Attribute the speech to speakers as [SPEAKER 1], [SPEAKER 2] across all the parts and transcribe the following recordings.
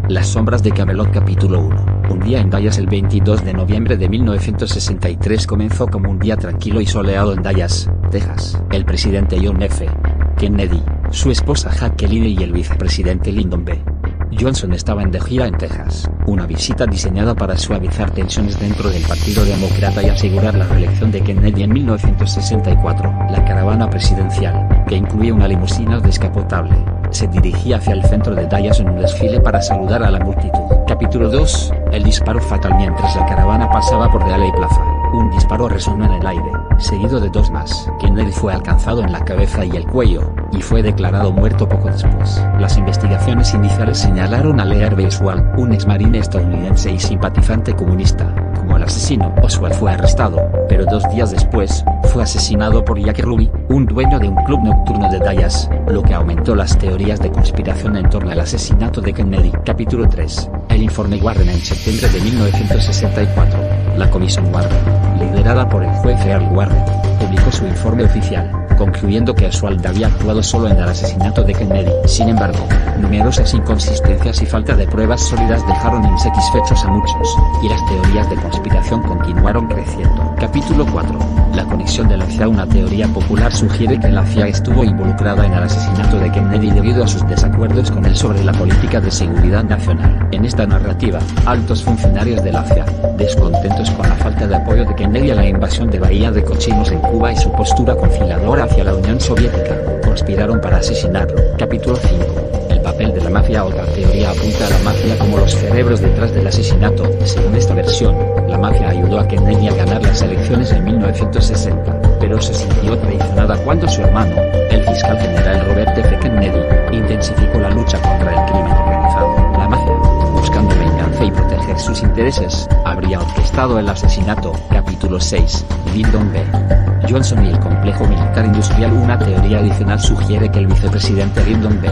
[SPEAKER 1] Las sombras de Camelot capítulo 1. Un día en Dallas el 22 de noviembre de 1963 comenzó como un día tranquilo y soleado en Dallas, Texas. El presidente John F. Kennedy, su esposa Jacqueline y el vicepresidente Lyndon B. Johnson estaban de gira en Texas, una visita diseñada para suavizar tensiones dentro del Partido Demócrata y asegurar la reelección de Kennedy en 1964. La caravana presidencial, que incluía una limusina descapotable, se dirigía hacia el centro de Dallas en un desfile para saludar a la multitud. Capítulo 2. El disparo fatal mientras la caravana pasaba por Dealey Plaza. Un disparo resonó en el aire, seguido de dos más. Kennedy fue alcanzado en la cabeza y el cuello, y fue declarado muerto poco después. Las investigaciones iniciales señalaron a Lee Harvey Oswald, un exmarine estadounidense y simpatizante comunista, como el asesino. Oswald fue arrestado, pero 2 días después, fue asesinado por Jack Ruby, un dueño de un club nocturno de Dallas, lo que aumentó las teorías de conspiración en torno al asesinato de Kennedy. Capítulo 3. El informe Warren en septiembre de 1964. La comisión Warren, liderada por el juez Earl Warren, publicó su informe oficial, concluyendo que Oswald había actuado solo en el asesinato de Kennedy. Sin embargo, numerosas inconsistencias y falta de pruebas sólidas dejaron insatisfechos a muchos, y las teorías de conspiración continuaron creciendo. Capítulo 4. La conexión de la CIA. Una teoría popular sugiere que la CIA estuvo involucrada en el asesinato de Kennedy debido a sus desacuerdos con él sobre la política de seguridad nacional. En esta narrativa, altos funcionarios de la CIA, descontentos con la falta de apoyo de Kennedy a la invasión de Bahía de Cochinos en Cuba y su postura conciliadora hacia la Unión Soviética, conspiraron para asesinarlo. Capítulo 5. El papel de la mafia. Otra teoría apunta a la mafia como los cerebros detrás del asesinato. Según esta versión, la mafia ayudó a Kennedy a ganar las elecciones en 1960, pero se sintió traicionada cuando su hermano, el fiscal general Robert F. Kennedy, intensificó la lucha contra el crimen organizado. La mafia, buscando venganza y proteger sus intereses, habría orquestado el asesinato. Capítulo 6. Lyndon B. Johnson y el complejo militar industrial. Una teoría adicional sugiere que el vicepresidente Lyndon B.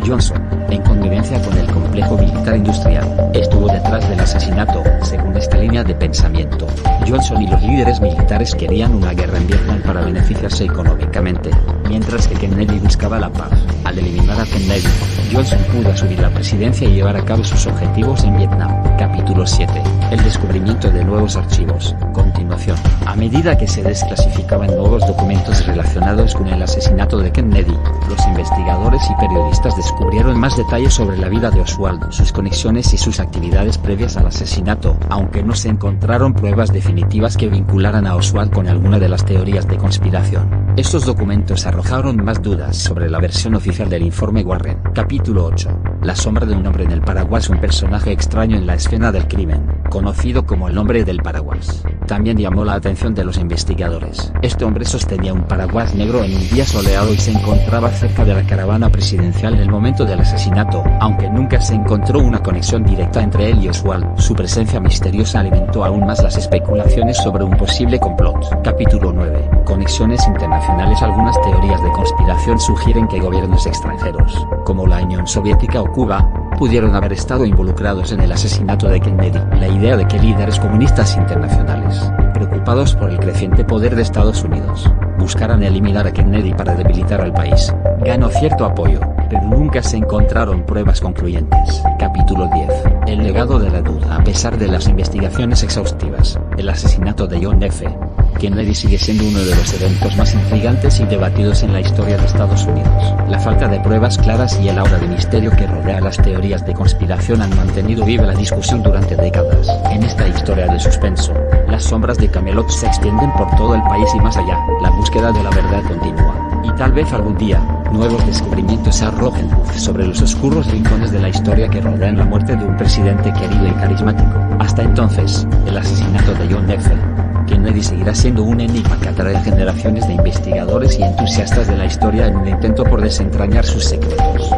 [SPEAKER 1] Johnson, en connivencia con el complejo militar industrial, estuvo detrás del asesinato. Según esta línea de pensamiento, Johnson y los líderes militares querían una guerra en Vietnam para beneficiarse económicamente, mientras que Kennedy buscaba la paz. Al eliminar a Kennedy, Johnson pudo asumir la presidencia y llevar a cabo sus objetivos en Vietnam. Capítulo 7. El descubrimiento de nuevos archivos. Continuación. A medida que se desclasificaban nuevos documentos relacionados con el asesinato de Kennedy, los investigadores y periodistas descubrieron más detalles sobre la vida de Oswald, sus conexiones y sus actividades previas al asesinato, aunque no se encontraron pruebas definitivas que vincularan a Oswald con alguna de las teorías de conspiración. Estos documentos arrojaron más dudas sobre la versión oficial del informe Warren. Capítulo 8. La sombra de un hombre en el paraguas. Un personaje extraño en la escena del crimen, conocido como el hombre del paraguas, también llamó la atención de los investigadores. Este hombre sostenía un paraguas negro en un día soleado y se encontraba cerca de la caravana presidencial en el momento del asesinato, aunque nunca se encontró una conexión directa entre él y Oswald. Su presencia misteriosa alimentó aún más las especulaciones sobre un posible complot. Capítulo 9. Conexiones internacionales. Algunas teorías de conspiración sugieren que gobiernos extranjeros, como la Unión Soviética o Cuba, pudieron haber estado involucrados en el asesinato de Kennedy. La idea de que líderes comunistas internacionales, preocupados por el creciente poder de Estados Unidos, buscaran eliminar a Kennedy para debilitar al país, ganó cierto apoyo, pero nunca se encontraron pruebas concluyentes. Capítulo 10. El legado de la duda. A pesar de las investigaciones exhaustivas, el asesinato de John F. Kennedy sigue siendo uno de los eventos más intrigantes y debatidos en la historia de Estados Unidos. La falta de pruebas claras y el aura de misterio que rodea las teorías de conspiración han mantenido viva la discusión durante décadas. En esta historia de suspenso, las sombras de Camelot se extienden por todo el país y más allá. La búsqueda de la verdad continúa, y tal vez algún día, nuevos descubrimientos arrojen luz sobre los oscuros rincones de la historia que rodean la muerte de un presidente querido y carismático. Hasta entonces, el asesinato de John F. Kennedy seguirá siendo un enigma que atrae generaciones de investigadores y entusiastas de la historia en un intento por desentrañar sus secretos.